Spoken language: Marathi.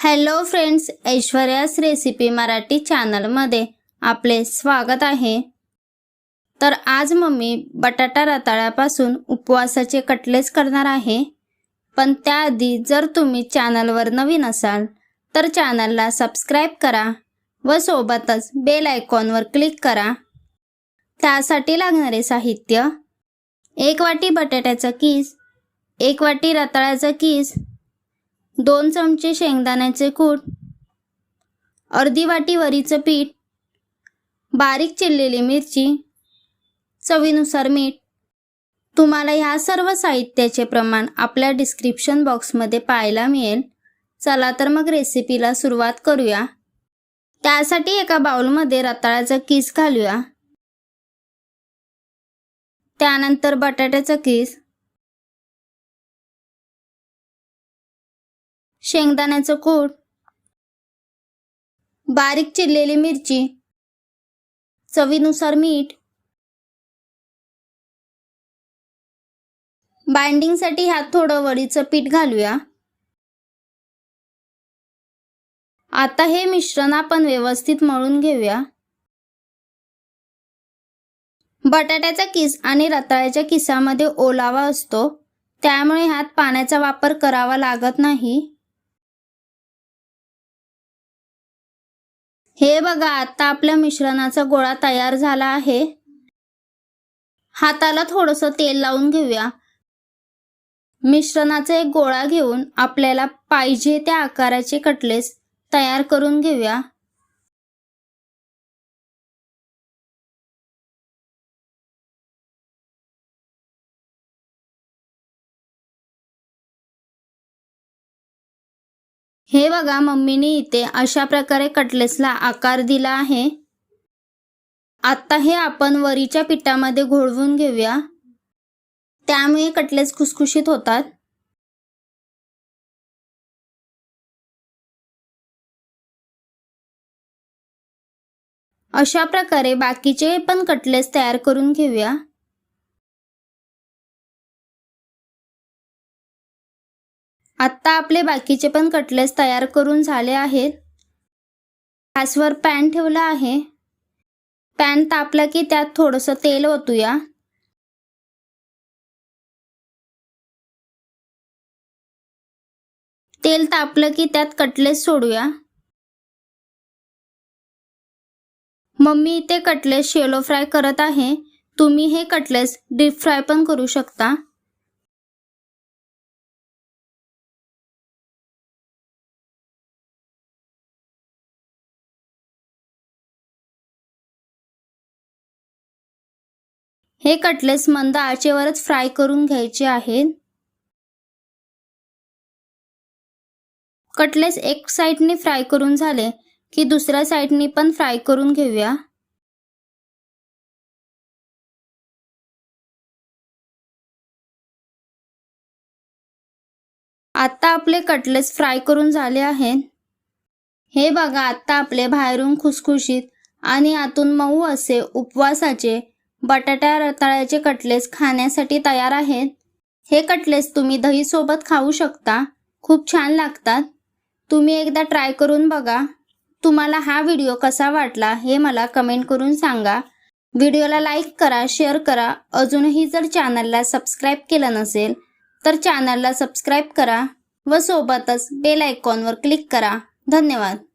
हॅलो फ्रेंड्स, ऐश्वर्यास रेसिपी मराठी चॅनलमध्ये आपले स्वागत आहे। तर आज मम्मी बटाटा रताळ्यापासून उपवासाचे कटलेट्स करणार आहे। पण त्याआधी जर तुम्ही चॅनलवर नवीन असाल तर चॅनलला सबस्क्राइब करा व सोबतच बेल आयकॉनवर क्लिक करा। त्यासाठी लागणारे साहित्य: 1 वाटी बटाट्याचा कीस, 1 वाटी रताळ्याचा कीस, 2 चमचे शेंगदाण्याचे कूट, अर्धी वाटी वरीचं पीठ, बारीक चिरलेली मिरची, चवीनुसार मीठ। तुम्हाला ह्या सर्व साहित्याचे प्रमाण आपल्या डिस्क्रिप्शन बॉक्समध्ये पाहायला मिळेल। चला तर मग रेसिपीला सुरुवात करूया। त्यासाठी एका बाउलमध्ये रताळ्याचा कीस घालूया। त्यानंतर बटाट्याचा कीस, शेंगदाण्याचं कूट, बारीक चिरलेली मिरची, चवीनुसार मीठ। बाइंडिंगसाठी ह्यात थोडं वरीचं पीठ घालूया। आता हे मिश्रण आपण व्यवस्थित मळून घेऊया। बटाट्याचा कीस आणि रताळ्याच्या किसामध्ये ओलावा असतो, त्यामुळे ह्यात पाण्याचा वापर करावा लागत नाही। हे बघा, आता आपल्या मिश्रणाचा गोळा तयार झाला आहे। हाताला थोडंसं तेल लावून घेऊया। मिश्रणाचा एक गोळा घेऊन आपल्याला पाहिजे त्या आकाराचे कटलेट्स तयार करून घेऊया। हे बघा, मम्मीने इथे अशा प्रकारे कटलेट्सला आकार दिला आहे। आता हे आपण वरीच्या पिठामध्ये घोळवून घेऊया, त्यामुळे कटलेट्स खुसखुशीत होतात। अशा प्रकारे बाकीचे पण कटलेट्स तयार करून घेऊया। आता आपले बाकीचे पण कटलेट्स तयार करून झाले आहेत। गॅसवर पॅन ठेवला आहे। पॅन तापला की त्यात थोडंसं तेल ओतूया। तेल तापलं की त्यात कटलेट्स सोडूया। मम्मी इथे कटलेट्स शॅलो फ्राय करत आहे। तुम्ही हे कटलेट्स डीप फ्राय पण करू शकता। हे कटलेट्स मंद आचेवरच फ्राय करून घ्यायचे आहेत। कटलेट्स एक साइडने फ्राय करून झाले की दुसऱ्या साइडने पण फ्राय करून घेऊया। आता आपले कटलेट्स फ्राय करून झाले आहेत। हे बघा, आता आपले बाहेरून खुसखुशीत आणि आतून मऊ असे उपवासाचे बटाटा रताळ्याचे कटलेट्स खाण्यासाठी तयार आहेत। हे कटलेट्स तुम्ही दही सोबत खाऊ शकता, खूप छान लागतात। तुम्ही एकदा ट्राय करून बघा। तुम्हाला हा व्हिडिओ कसा वाटला हे मला कमेंट करून सांगा। व्हिडिओला लाईक करा, शेअर करा। अजूनही जर चॅनलला सबस्क्राइब केलं नसेल तर चॅनलला सबस्क्राइब करा व सोबतच बेल आयकॉनवर क्लिक करा। धन्यवाद।